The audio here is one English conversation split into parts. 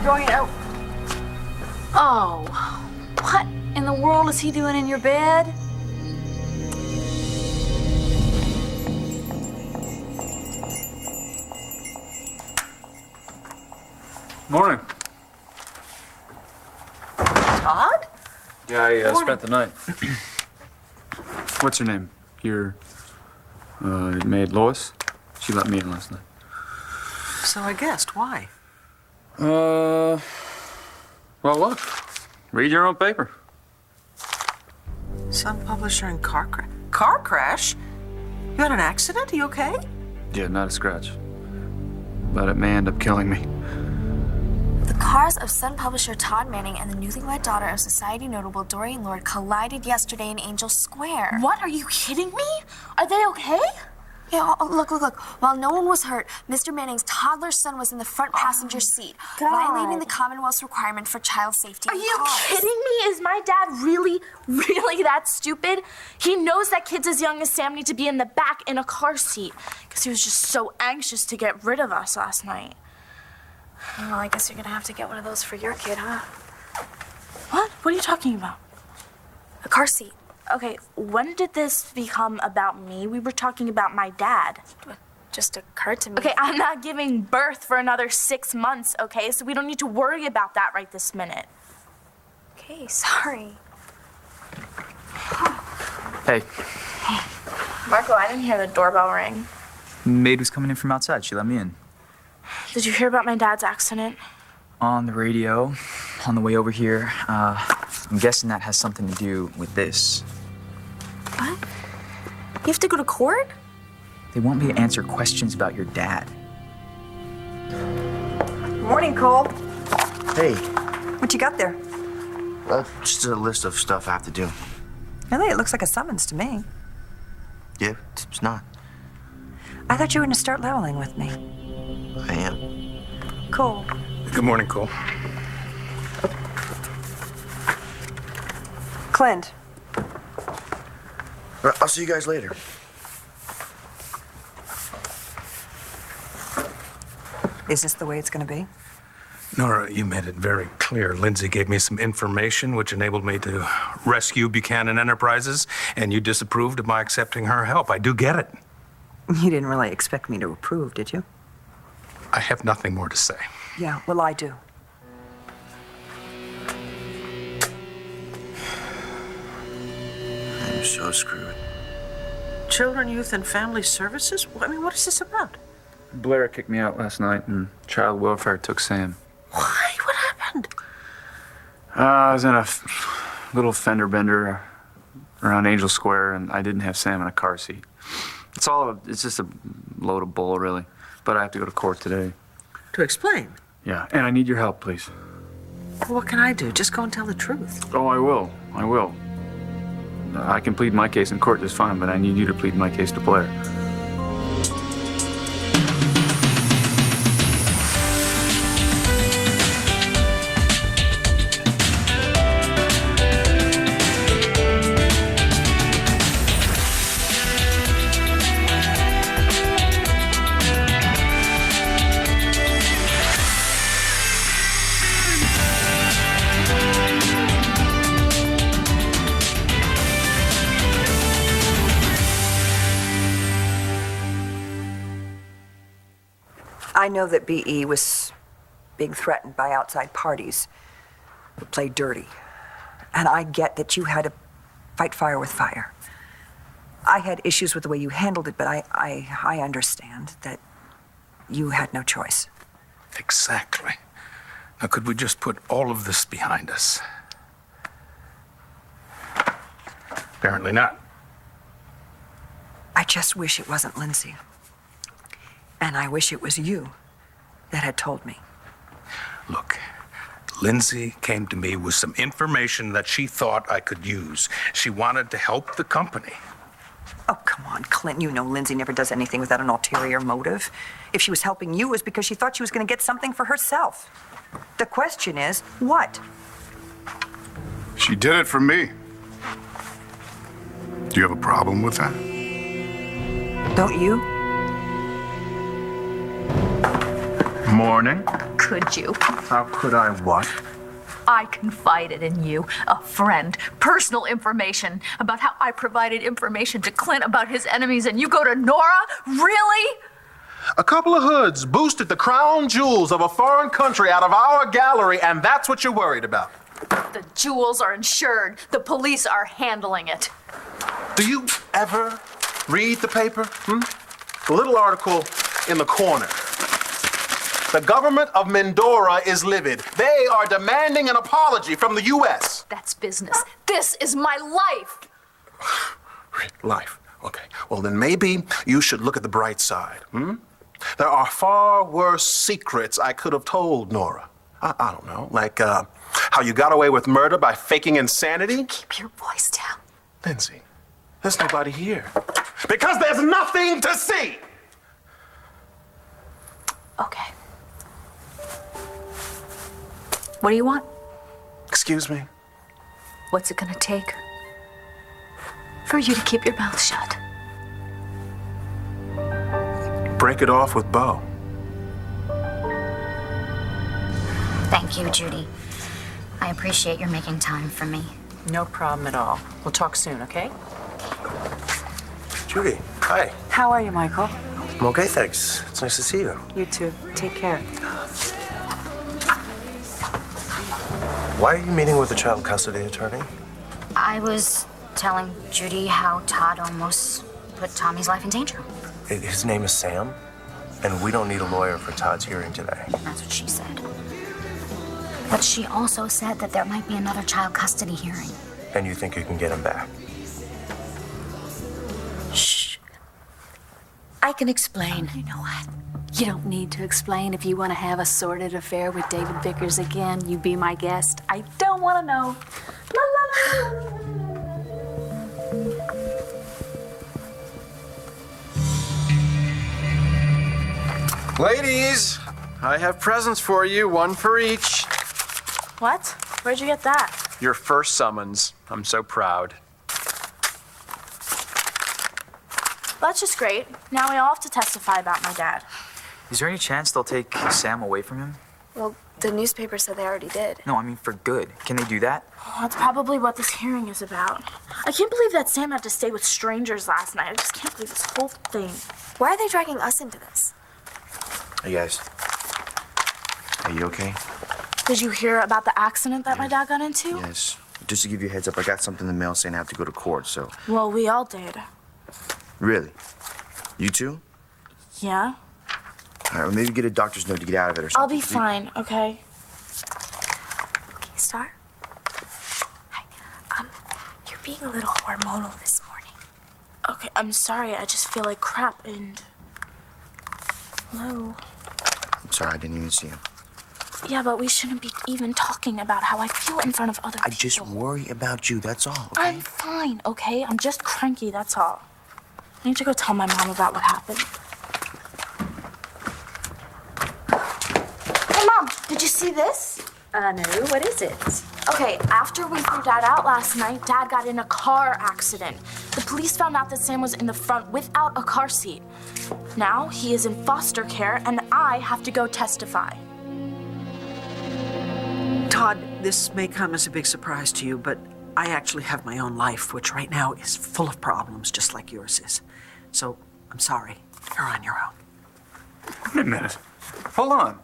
going out. Oh, what in the world is he doing in your bed? Morning. Todd? Yeah, I spent the night. What's her name? Your maid Lois? She let me in last night. So I guessed. Why? Well, look. Read your own paper. Sun publisher and car crash. Car crash? You had an accident? Are you okay? Yeah, not a scratch. But it may end up killing me. The cars of Sun publisher Todd Manning and the newlywed daughter of society notable Doreen Lord collided yesterday in Angel Square. What? Are you kidding me? Are they okay? Yeah, look. While no one was hurt, Mr. Manning's toddler son was in the front passenger seat, violating the Commonwealth's requirement for child safety. Are you kidding me? Is my dad really that stupid? He knows that kids as young as Sam need to be in the back in a car seat because he was just so anxious to get rid of us last night. Well, I guess you're gonna have to get one of those for your kid, huh? What? What are you talking about? A car seat. Okay, when did this become about me? We were talking about my dad. It just occurred to me. Okay, I'm not giving birth for another 6 months, okay? So we don't need to worry about that right this minute. Okay, sorry. Hey. Marco, I didn't hear the doorbell ring. Maid was coming in from outside. She let me in. Did you hear about my dad's accident? On the radio, on the way over here. I'm guessing that has something to do with this. What? You have to go to court? They want me to answer questions about your dad. Morning, Cole. Hey, What you got there? just a list of stuff I have to do. Really, it looks like a summons to me. Yeah, it's not. I thought you were gonna start leveling with me. I am. Cool. Good morning, Cole. Clint. I'll see you guys later. Is this the way it's gonna be? Nora, you made it very clear. Lindsay gave me some information which enabled me to rescue Buchanan Enterprises, and you disapproved of my accepting her help. I do get it. You didn't really expect me to approve, did you? I have nothing more to say. Yeah, well, I do. I'm so screwed. Children, Youth, and Family Services? I mean, what is this about? Blair kicked me out last night, and child welfare took Sam. Why? What happened? I was in a little fender bender around Angel Square, and I didn't have Sam in a car seat. It's just a load of bull, really. But I have to go to court today. To explain. Yeah, and I need your help, please. Well, what can I do? Just go and tell the truth. Oh, I will. I can plead my case in court just fine, but I need you to plead my case to Blair. I know that BE was being threatened by outside parties who played dirty. And I get that you had to fight fire with fire. I had issues with the way you handled it, but I understand that you had no choice. Exactly. Now, could we just put all of this behind us? Apparently not. I just wish it wasn't Lindsay. And I wish it was you that had told me. Look, Lindsay came to me with some information that she thought I could use. She wanted to help the company. Oh, come on, Clint. You know Lindsay never does anything without an ulterior motive. If she was helping you, it was because she thought she was going to get something for herself. The question is, what? She did it for me. Do you have a problem with that? Don't you? Morning. could you? How could I what? I confided in you, a friend, personal information about how I provided information to Clint about his enemies, and you go to Nora? Really? A couple of hoods boosted the crown jewels of a foreign country out of our gallery, and that's what you're worried about. The jewels are insured. The police are handling it. Do you ever read the paper? The little article in the corner. The government of Mindora is livid. They are demanding an apology from the U.S. That's business. This is my life. Life. Okay. Well, then maybe you should look at the bright side. There are far worse secrets I could have told Nora. I don't know, like how you got away with murder by faking insanity. Keep your voice down. Lindsay, there's nobody here. Because there's nothing to see. Okay. What do you want? Excuse me? What's it gonna take for you to keep your mouth shut? Break it off with Bo. Thank you, Judy. I appreciate your making time for me. No problem at all. We'll talk soon, okay? Judy, hi. How are you, Michael? I'm okay, thanks. It's nice to see you. You too. Take care. Why are you meeting with the child custody attorney? I was telling Judy how Todd almost put Tommy's life in danger. His name is Sam, and we don't need a lawyer for Todd's hearing today. That's what she said. But she also said that there might be another child custody hearing. And you think you can get him back? Shh. I can explain. You know what? You don't need to explain. If you want to have a sordid affair with David Vickers again, you be my guest. I don't want to know. La la la. Ladies, I have presents for you, one for each. What? Where'd you get that? Your first summons. I'm so proud. That's just great. Now we all have to testify about my dad. Is there any chance they'll take Sam away from him? Well, the newspaper said they already did. No, I mean for good. Can they do that? Oh, that's probably what this hearing is about. I can't believe that Sam had to stay with strangers last night. I just can't believe this whole thing. Why are they dragging us into this? Hey, guys. Are you okay? Did you hear about the accident that my dad got into? Yes. Just to give you a heads up, I got something in the mail saying I have to go to court, so... Well, we all did. Really? You too? Yeah? All right, well, maybe get a doctor's note to get out of it or something. I'll be fine, okay? Okay, Star? Hi. You're being a little hormonal this morning. Okay, I'm sorry. I just feel like crap and... Hello? I'm sorry, I didn't even see him. Yeah, but we shouldn't be even talking about how I feel in front of other people. I just worry about you, that's all, okay? I'm fine, okay? I'm just cranky, that's all. I need to go tell my mom about what happened. Hey, Mom, did you see this? No, what is it? Okay, after we threw Dad out last night, Dad got in a car accident. The police found out that Sam was in the front without a car seat. Now he is in foster care, and I have to go testify. Todd, this may come as a big surprise to you, but I actually have my own life, which right now is full of problems, just like yours is. So, I'm sorry. You're on your own. Wait a minute. Hold on.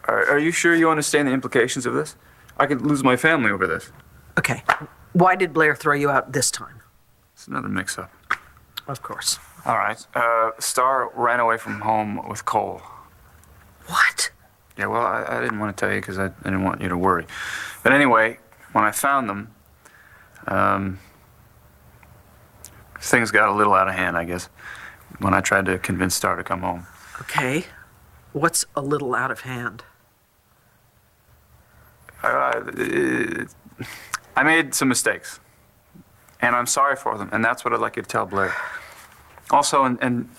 Are you sure you understand the implications of this? I could lose my family over this. Okay. Why did Blair throw you out this time? It's another mix-up. Of course. All right. Star ran away from home with Cole. What? Yeah, well, I didn't want to tell you because I didn't want you to worry. But anyway, when I found them, things got a little out of hand, I guess, when I tried to convince Star to come home. Okay. What's a little out of hand? I made some mistakes, and I'm sorry for them, and that's what I'd like you to tell Blair. Also, and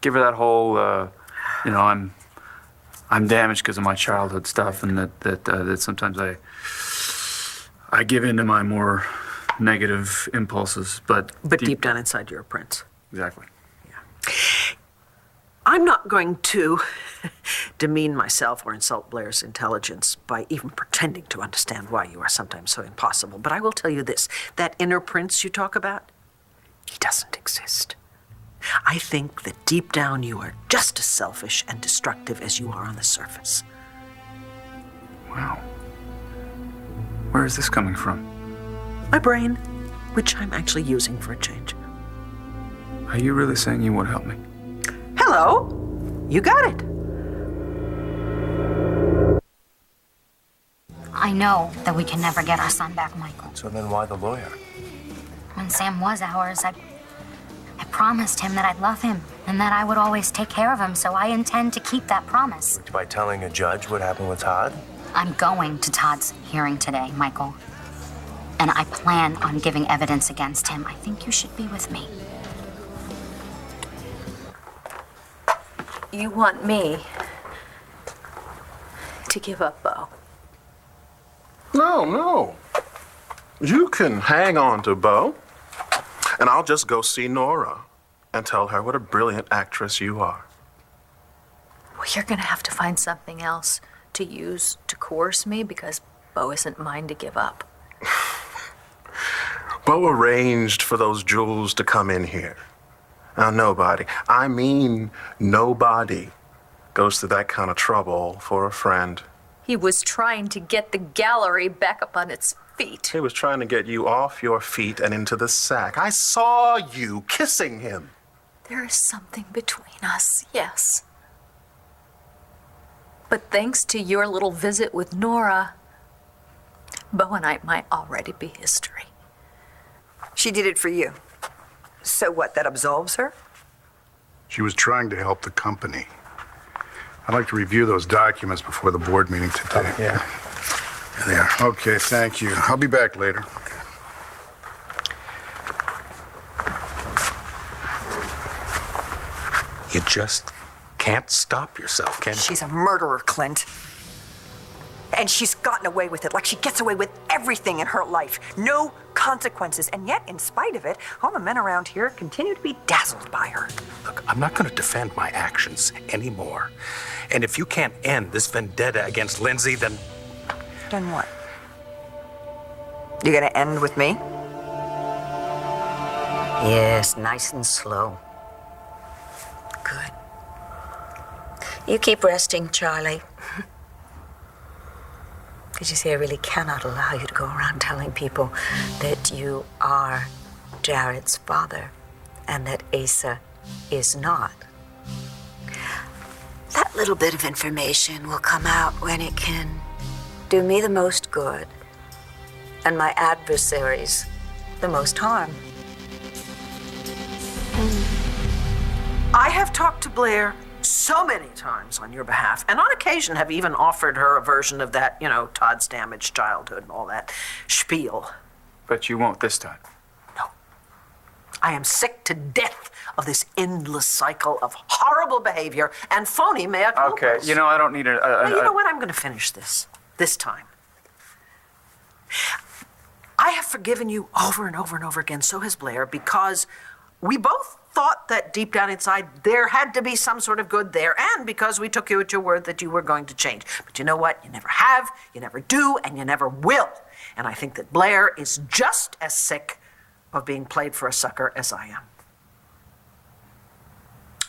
give her that whole, I'm damaged because of my childhood stuff, and that sometimes I give in to my more negative impulses, but deep down inside, you're a prince. Exactly. Yeah. I'm not going to demean myself or insult Blair's intelligence by even pretending to understand why you are sometimes so impossible. But I will tell you this, that inner prince you talk about, he doesn't exist. I think that deep down you are just as selfish and destructive as you are on the surface. Wow. Where is this coming from? My brain, which I'm actually using for a change. Are you really saying you won't help me? Hello, you got it. I know that we can never get our son back, Michael. So then why the lawyer? When Sam was ours, I promised him that I'd love him and that I would always take care of him, so I intend to keep that promise. By telling a judge what happened with Todd? I'm going to Todd's hearing today, Michael. And I plan on giving evidence against him. I think you should be with me. You want me to give up Bo? No. You can hang on to Bo, and I'll just go see Nora and tell her what a brilliant actress you are. Well, you're gonna have to find something else to use to coerce me because Bo isn't mine to give up. Bo arranged for those jewels to come in here. Now, nobody, I mean nobody, goes to that kind of trouble for a friend. He was trying to get the gallery back up on its feet. He was trying to get you off your feet and into the sack. I saw you kissing him. There is something between us, yes. But thanks to your little visit with Nora, Bo and I might already be history. She did it for you. So what, that absolves her? She was trying to help the company. I'd like to review those documents before the board meeting today. Yeah. There they are. Okay, thank you. I'll be back later. You just can't stop yourself, can you? She's a murderer, Clint. And she's gotten away with it, like she gets away with everything in her life. No consequences. And yet, in spite of it, all the men around here continue to be dazzled by her. Look, I'm not going to defend my actions anymore. And if you can't end this vendetta against Lindsay, then... Then what? You gonna end with me? Yes, nice and slow. Good. You keep resting, Charlie. Because you see, I really cannot allow you to go around telling people that you are Jared's father and that Asa is not. That little bit of information will come out when it can do me the most good and my adversaries the most harm. I have talked to Blair so many times on your behalf, and on occasion have even offered her a version of that, Todd's damaged childhood and all that spiel. But you won't this time. No. I am sick to death of this endless cycle of horrible behavior and phony mea culpas. Okay, I don't need Now, you know what? I'm going to finish this time. I have forgiven you over and over and over again, so has Blair, because we both thought that deep down inside there had to be some sort of good there, and because we took you at your word that you were going to change. But you know what? You never have, you never do, and you never will. And I think that Blair is just as sick of being played for a sucker as I am.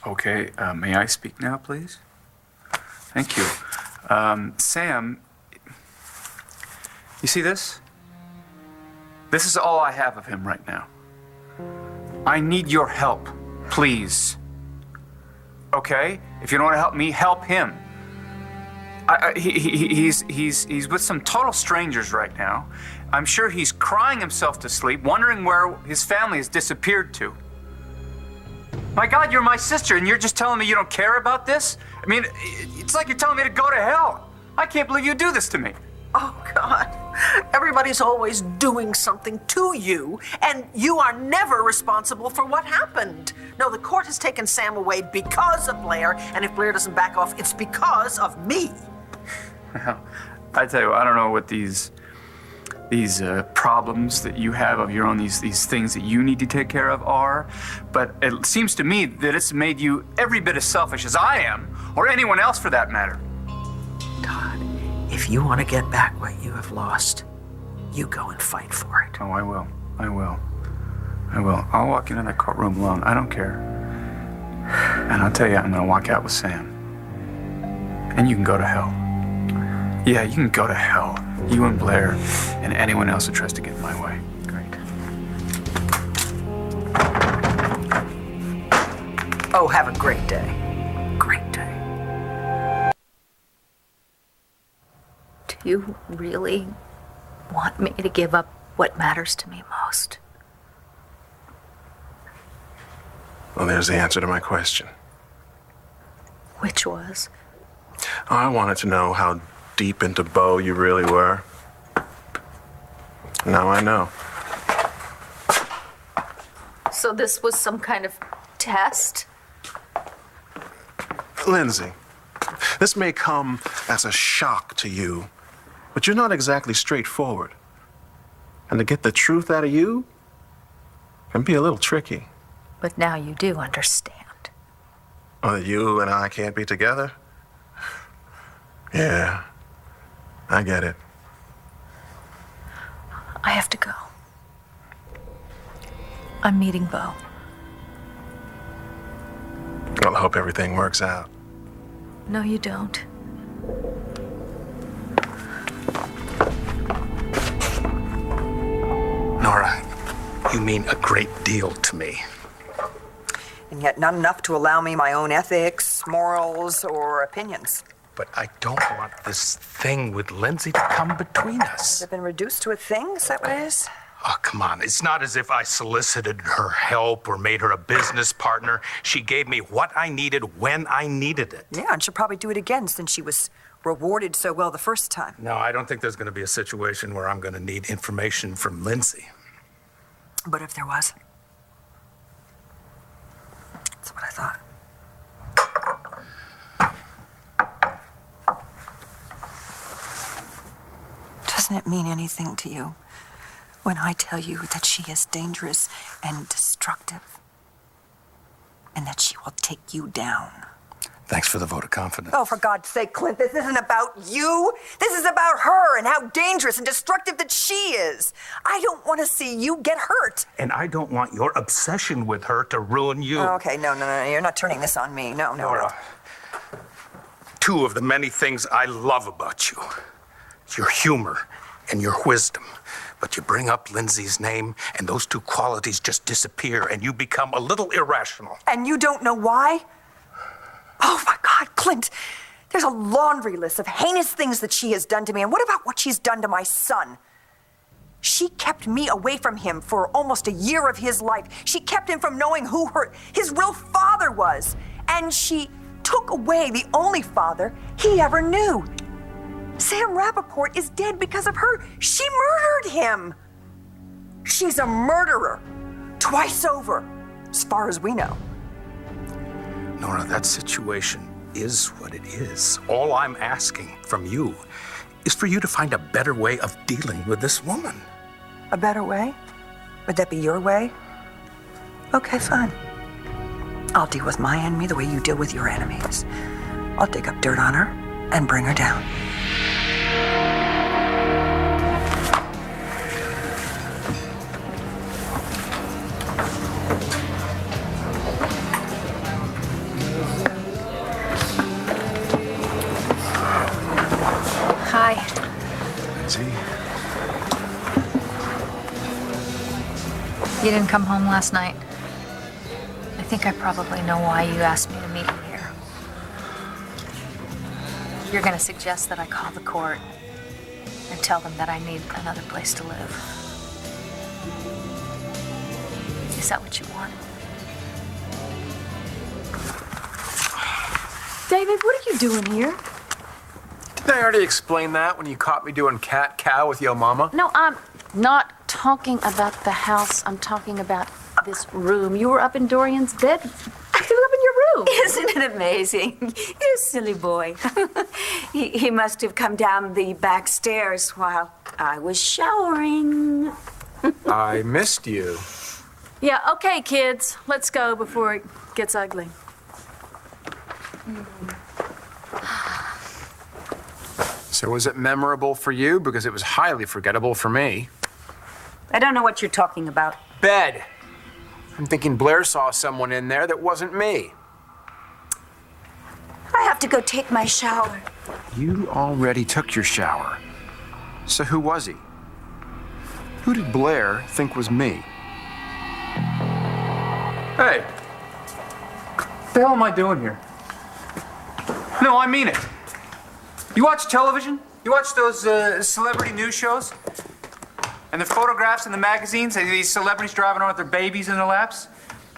Okay, may I speak now, please? Thank you. Sam, you see this? This is all I have of him right now. I need your help, please. Okay? If you don't want to help me, help him. He's with some total strangers right now. I'm sure he's crying himself to sleep, wondering where his family has disappeared to. My God, you're my sister, and you're just telling me you don't care about this? I mean, it's like you're telling me to go to hell. I can't believe you do this to me. Oh, God. Everybody's always doing something to you, and you are never responsible for what happened. No, the court has taken Sam away because of Blair, and if Blair doesn't back off, it's because of me. Well, I tell you what, I don't know what these problems that you have of your own, these things that you need to take care of are, but it seems to me that it's made you every bit as selfish as I am, or anyone else for that matter. Todd, if you want to get back what you have lost, you go and fight for it. Oh, I will. I will. I will. I'll walk into that courtroom alone. I don't care. And I'll tell you, I'm going to walk out with Sam. And you can go to hell. Yeah, you can go to hell. You and Blair and anyone else who tries to get in my way. Great. Oh, have a great day. Great day. Do you really want me to give up what matters to me most? Well, there's the answer to my question. Which was? I wanted to know how deep into Bo you really were. Now I know. So this was some kind of test? Lindsay, this may come as a shock to you, but you're not exactly straightforward. And to get the truth out of you can be a little tricky. But now you do understand. Oh, that you and I can't be together? Yeah, I get it. I have to go. I'm meeting Bo. Well, I hope everything works out. No, you don't. Nora, you mean a great deal to me. And yet not enough to allow me my own ethics, morals, or opinions. But I don't want this thing with Lindsay to come between us. Has it been reduced to a thing? Is that what it is? Oh, come on. It's not as if I solicited her help or made her a business partner. She gave me what I needed when I needed it. Yeah, and she'll probably do it again since she was rewarded so well the first time. No, I don't think there's going to be a situation where I'm going to need information from Lindsay. But if there was, that's what I thought. Doesn't it mean anything to you when I tell you that she is dangerous and destructive and that she will take you down? Thanks for the vote of confidence. Oh, for God's sake, Clint, this isn't about you. This is about her and how dangerous and destructive that she is. I don't want to see you get hurt. And I don't want your obsession with her to ruin you. Oh, okay, no, you're not turning this on me. No. Nora, two of the many things I love about you. Your humor and your wisdom. But you bring up Lindsay's name, and those two qualities just disappear, and you become a little irrational. And you don't know why? Oh, my God, Clint. There's a laundry list of heinous things that she has done to me. And what about what she's done to my son? She kept me away from him for almost a year of his life. She kept him from knowing who his real father was. And she took away the only father he ever knew. Sam Rappaport is dead because of her. She murdered him. She's a murderer. Twice over, as far as we know. Nora, that situation is what it is. All I'm asking from you is for you to find a better way of dealing with this woman. A better way? Would that be your way? Okay, fine. I'll deal with my enemy the way you deal with your enemies. I'll dig up dirt on her and bring her down. Hi. Lindsay? You didn't come home last night. I think I probably know why you asked me to meet you here. You're gonna suggest that I call the court and tell them that I need another place to live. Is that what you want? David, what are you doing here? Didn't I already explain that when you caught me doing cat-cow with yo mama? No, I'm not talking about the house. I'm talking about this room. You were up in Dorian's bed. I threw up in your room. Isn't it amazing? You're a silly boy. he must have come down the back stairs while I was showering. I missed you. Yeah, okay, kids. Let's go before it gets ugly. So was it memorable for you? Because it was highly forgettable for me. I don't know what you're talking about. Bed. I'm thinking Blair saw someone in there that wasn't me. I have to go take my shower. You already took your shower. So who was he? Who did Blair think was me? Hey, what the hell am I doing here? No, I mean it. You watch television? You watch those celebrity news shows? And the photographs in the magazines of these celebrities driving around with their babies in their laps?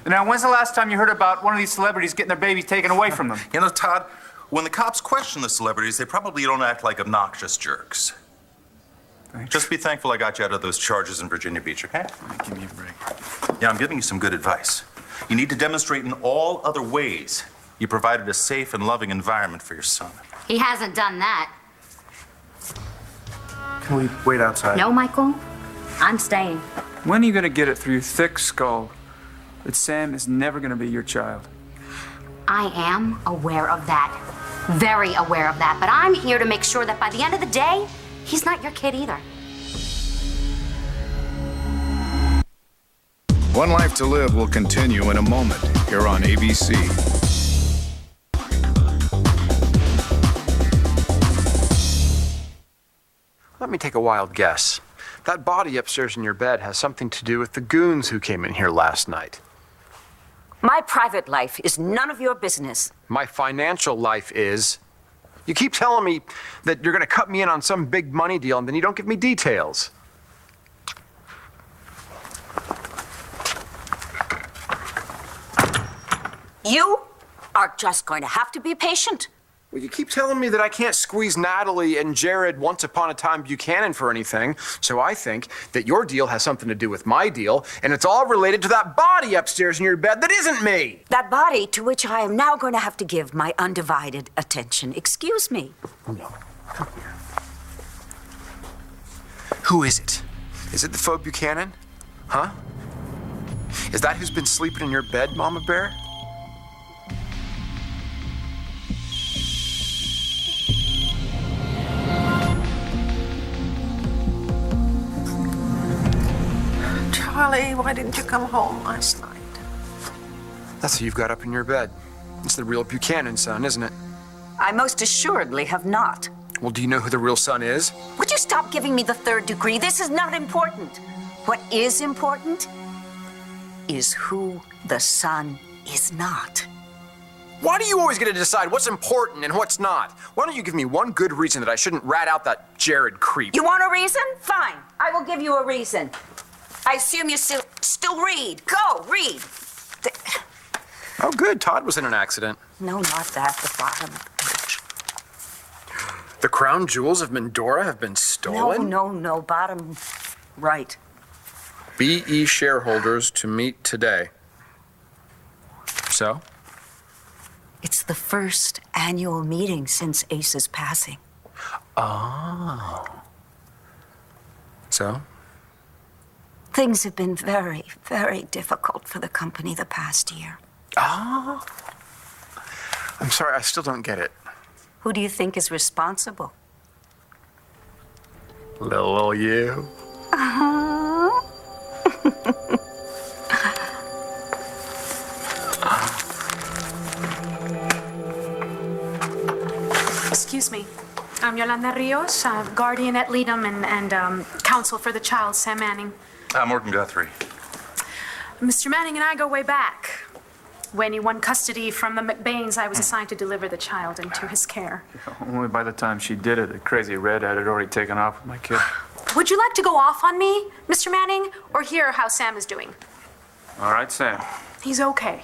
Now, when's the last time you heard about one of these celebrities getting their babies taken away from them? You know, Todd, when the cops question the celebrities, they probably don't act like obnoxious jerks. Thanks. Just be thankful I got you out of those charges in Virginia Beach, okay? Give me a break. Yeah, I'm giving you some good advice. You need to demonstrate in all other ways you provided a safe and loving environment for your son. He hasn't done that. Can we wait outside? No, Michael. I'm staying. When are you gonna get it through your thick skull that Sam is never gonna be your child? I am aware of that. Very aware of that. But I'm here to make sure that by the end of the day, he's not your kid either. One Life to Live will continue in a moment here on ABC. Let me take a wild guess. That body upstairs in your bed has something to do with the goons who came in here last night. My private life is none of your business. My financial life is. You keep telling me that you're going to cut me in on some big money deal, and then you don't give me details. You are just going to have to be patient. Well, you keep telling me that I can't squeeze Natalie and Jared Once Upon a Time Buchanan for anything, so I think that your deal has something to do with my deal, and it's all related to that body upstairs in your bed that isn't me. That body to which I am now going to have to give my undivided attention. Excuse me. No, come here. Who is it? Is it the faux Buchanan? Huh? Is that who's been sleeping in your bed, Mama Bear? Charlie, why didn't you come home last night? That's who you've got up in your bed. It's the real Buchanan son, isn't it? I most assuredly have not. Well, do you know who the real son is? Would you stop giving me the third degree? This is not important. What is important is who the son is not. Why do you always get to decide what's important and what's not? Why don't you give me one good reason that I shouldn't rat out that Jared creep? You want a reason? Fine. I will give you a reason. I assume you still read. Go, read. Oh, good. Todd was in an accident. No, not that. The bottom. The crown jewels of Mendora have been stolen? No. Bottom right. BE shareholders to meet today. So? It's the first annual meeting since Ace's passing. Oh. So? Things have been very, very difficult for the company the past year. Oh. I'm sorry, I still don't get it. Who do you think is responsible? Little you. Excuse me. I'm Yolanda Rios, guardian at Leadham and counsel for the child, Sam Manning. Morgan Guthrie. Mr. Manning and I go way back. When he won custody from the McBains, I was assigned to deliver the child into his care. Only by the time she did it, the crazy redhead had already taken off with my kid. Would you like to go off on me, Mr. Manning, or hear how Sam is doing? All right, Sam. He's okay.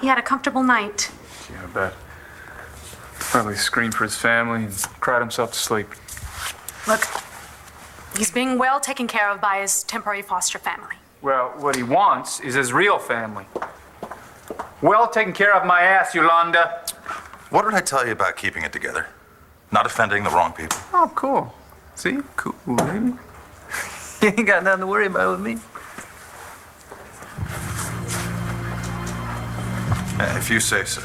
He had a comfortable night. Yeah, I bet. Probably screamed for his family and cried himself to sleep. Look, he's being well taken care of by his temporary foster family. Well, what he wants is his real family. Well taken care of my ass, Yolanda. What did I tell you about keeping it together? Not offending the wrong people. Oh, cool. See? Cool, baby. You ain't got nothing to worry about with me. If you say so.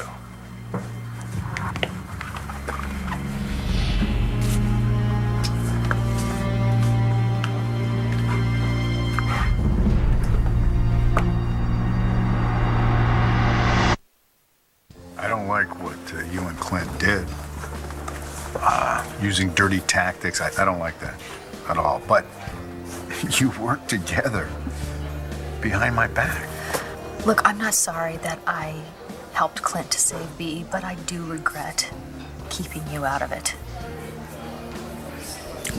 I don't like what you and Clint did. Using dirty tactics, I don't like that at all. But you worked together behind my back. Look, I'm not sorry that I helped Clint to save B, but I do regret keeping you out of it.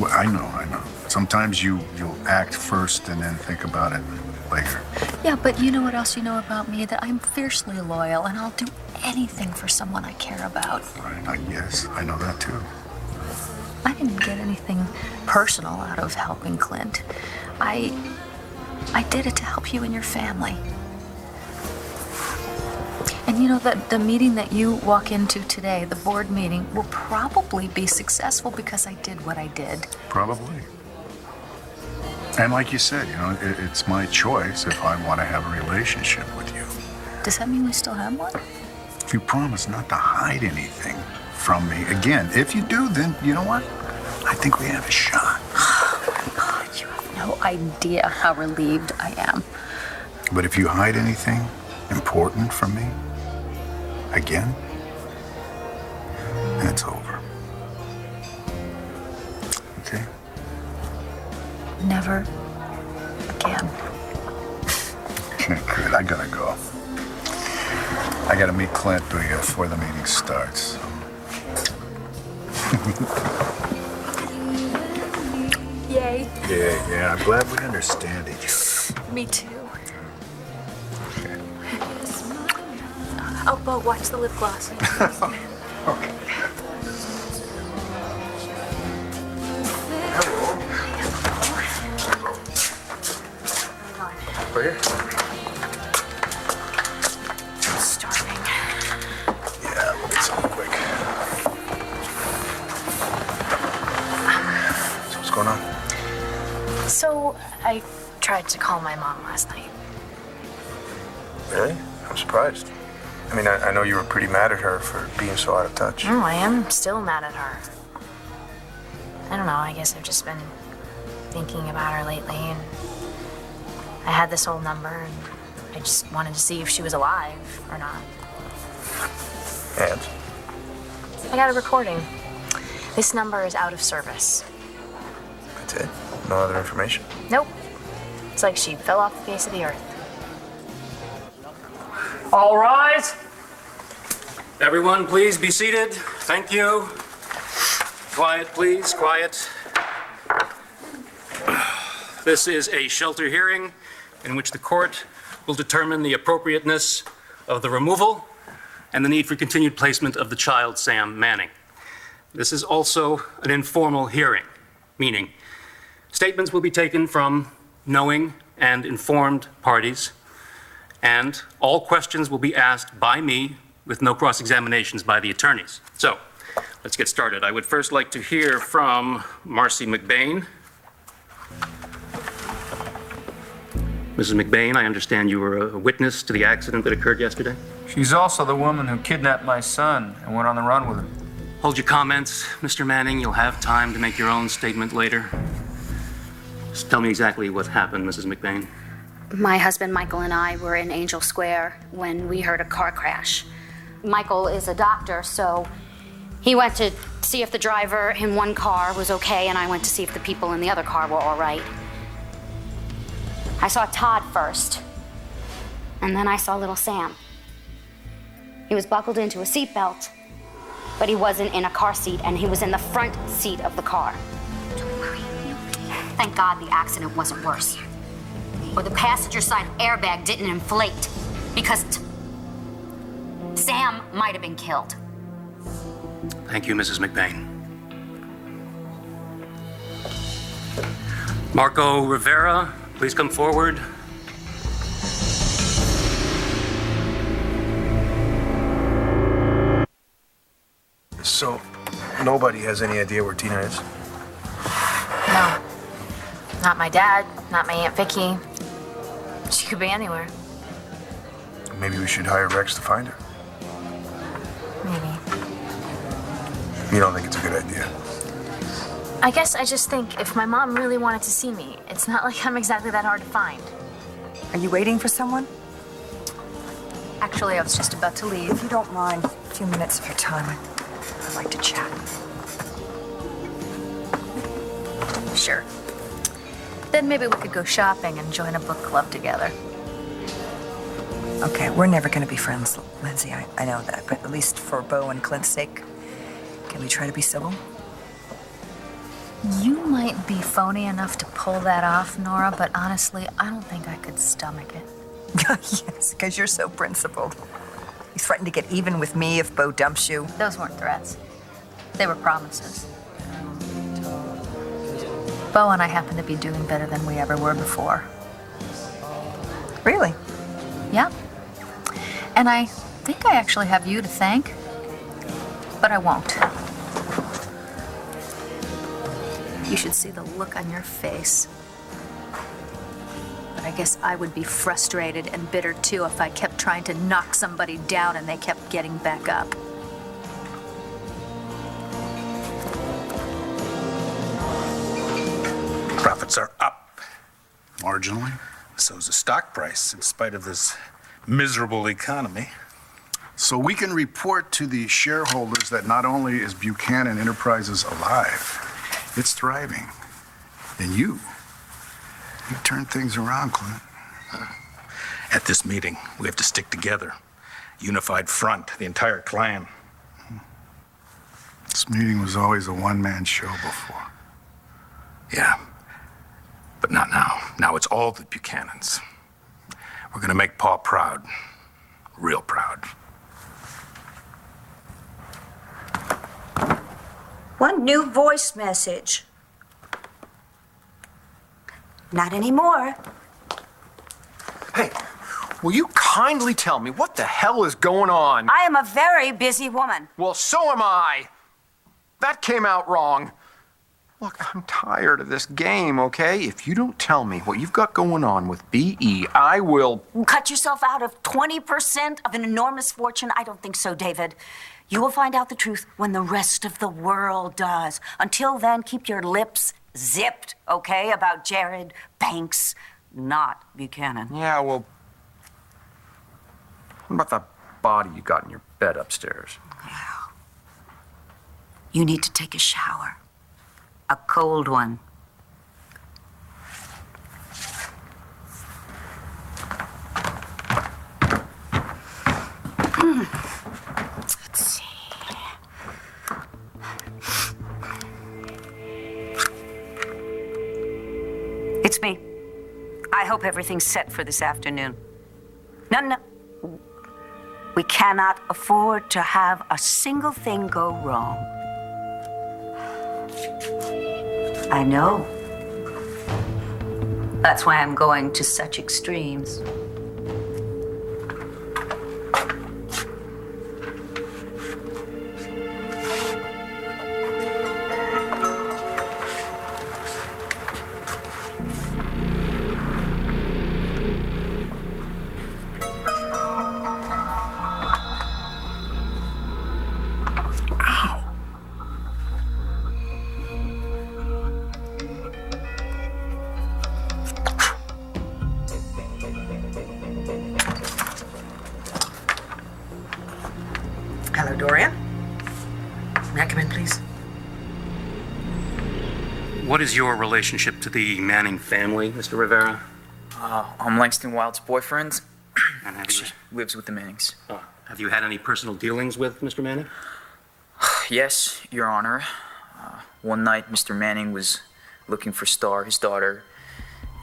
Well, I know. Sometimes you'll act first and then think about it later. Yeah, but you know what else you know about me? That I'm fiercely loyal and I'll do anything for someone I care about. Right, yes, I know that too. I didn't get anything personal out of helping Clint. I did it to help you and your family. And you know that the meeting that you walk into today, the board meeting, will probably be successful because I did what I did. Probably. And like you said, it's my choice if I want to have a relationship with you. Does that mean we still have one? If you promise not to hide anything from me, again, if you do, then you know what? I think we have a shot. Oh my God, you have no idea how relieved I am. But if you hide anything important from me, again, then it's over. Okay? Never again. Good, I gotta go. I gotta meet Clint before the meeting starts. Yay. Yeah, I'm glad we understand each other. Me too. Oh, Bo, watch the lip gloss. Okay. Right here? I'm starving. Yeah, we'll get something quick. So what's going on? So, I tried to call my mom last night. Really? I'm surprised. I mean, I know you were pretty mad at her for being so out of touch. No, I am still mad at her. I don't know, I guess I've just been thinking about her lately, and I had this whole number, and I just wanted to see if she was alive or not. And? I got a recording. This number is out of service. That's it? No other information? Nope. It's like she fell off the face of the earth. All rise. Everyone, please be seated. Thank you. Quiet, please, quiet. This is a shelter hearing in which the court will determine the appropriateness of the removal and the need for continued placement of the child, Sam Manning. This is also an informal hearing, meaning statements will be taken from knowing and informed parties, and all questions will be asked by me with no cross-examinations by the attorneys. So, let's get started. I would first like to hear from Marcy McBain. Mrs. McBain, I understand you were a witness to the accident that occurred yesterday? She's also the woman who kidnapped my son and went on the run with him. Hold your comments, Mr. Manning. You'll have time to make your own statement later. Just tell me exactly what happened, Mrs. McBain. My husband Michael and I were in Angel Square when we heard a car crash. Michael is a doctor, so he went to see if the driver in one car was okay, and I went to see if the people in the other car were all right. I saw Todd first, and then I saw little Sam. He was buckled into a seatbelt, but he wasn't in a car seat, and he was in the front seat of the car. Thank God the accident wasn't worse. Or the passenger side airbag didn't inflate, because Sam might have been killed. Thank you, Mrs. McBain. Marco Rivera, please come forward. So, nobody has any idea where Tina is? No. Not my dad, not my Aunt Vicky. She could be anywhere. Maybe we should hire Rex to find her. Maybe. You don't think it's a good idea? I guess I just think if my mom really wanted to see me, it's not like I'm exactly that hard to find. Are you waiting for someone? Actually, I was just about to leave. If you don't mind, a few minutes of your time, I'd like to chat. Sure. Then maybe we could go shopping and join a book club together. Okay, we're never going to be friends, Lindsay. I know that, but at least for Bo and Clint's sake, can we try to be civil? You might be phony enough to pull that off, Nora, but honestly, I don't think I could stomach it. Yes, because you're so principled. You threatened to get even with me if Bo dumps you. Those weren't threats. They were promises. Bo and I happen to be doing better than we ever were before. Really? Yeah. And I think I actually have you to thank, but I won't. You should see the look on your face. But I guess I would be frustrated and bitter too if I kept trying to knock somebody down and they kept getting back up. Profits are up. Marginally. So's the stock price, in spite of this miserable economy. So we can report to the shareholders that not only is Buchanan Enterprises alive, it's thriving. And you turned things around, Clint. At this meeting, we have to stick together. Unified front, the entire clan. This meeting was always a one-man show before. Yeah, but not now. Now it's all the Buchanans. We're gonna make Paul proud. Real proud. One new voice message. Not anymore. Hey, will you kindly tell me what the hell is going on? I am a very busy woman. Well, so am I. That came out wrong. Look, I'm tired of this game, okay? If you don't tell me what you've got going on with BE, I will... Cut yourself out of 20% of an enormous fortune? I don't think so, David. You will find out the truth when the rest of the world does. Until then, keep your lips zipped, okay? About Jared Banks, not Buchanan. Yeah, well... What about that body you got in your bed upstairs? You need to take a shower. A cold one. Let's see. It's me. I hope everything's set for this afternoon. No. We cannot afford to have a single thing go wrong. I know. That's why I'm going to such extremes. Hello, Dorian. May I come in, please? What is your relationship to the Manning family, Mr. Rivera? I'm Langston Wild's boyfriend. And have you, Lives with the Mannings. have you had any personal dealings with Mr. Manning? Yes, Your Honor. One night, Mr. Manning was looking for Star, his daughter,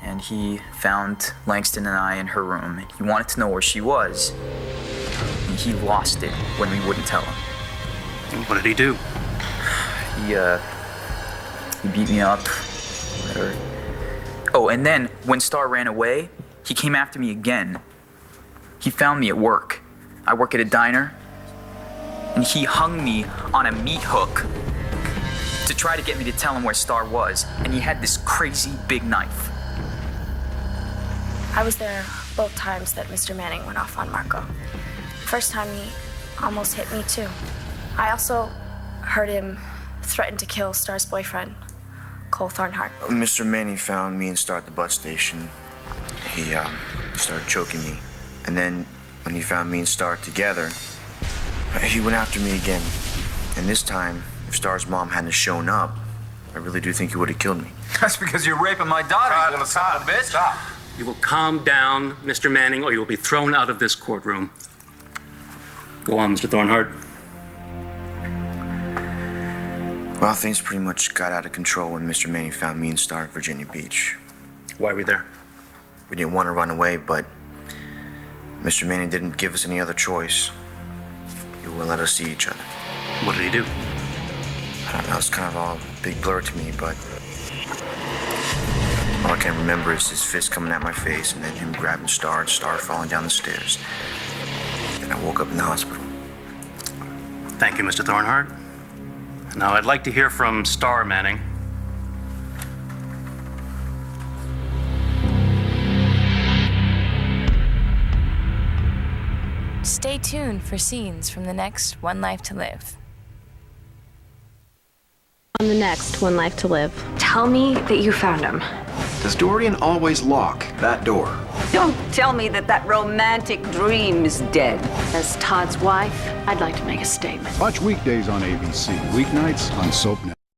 and he found Langston and I in her room. And he wanted to know where she was, and he lost it when we wouldn't tell him. And what did he do? He beat me up. Oh, and then when Star ran away, he came after me again. He found me at work. I work at a diner, and he hung me on a meat hook to try to get me to tell him where Star was, and he had this crazy big knife. I was there both times that Mr. Manning went off on Marco. First time he almost hit me too. I also heard him threaten to kill Star's boyfriend, Cole Thornhart. Mr. Manning found me and Star at the bus station. He started choking me. And then when he found me and Star together, he went after me again. And this time, if Star's mom hadn't shown up, I really do think he would have killed me. That's because you're raping my daughter, you little son of a bitch. Stop. You will calm down, Mr. Manning, or you will be thrown out of this courtroom. Go on, Mr. Thornhart. Well, things pretty much got out of control when Mr. Manning found me and Star at Virginia Beach. Why were we there? We didn't want to run away, but Mr. Manning didn't give us any other choice. He wouldn't let us see each other. What did he do? I don't know, it's kind of all a big blur to me, but all I can remember is his fist coming at my face and then him grabbing Star and Star falling down the stairs. And I woke up in the hospital. Thank you, Mr. Thornhart. Now, I'd like to hear from Star Manning. Stay tuned for scenes from the next One Life to Live. On the next One Life to Live. Tell me that you found him. Does Dorian always lock that door? Don't tell me that romantic dream is dead. As Todd's wife, I'd like to make a statement. Watch weekdays on ABC, weeknights on SoapNet.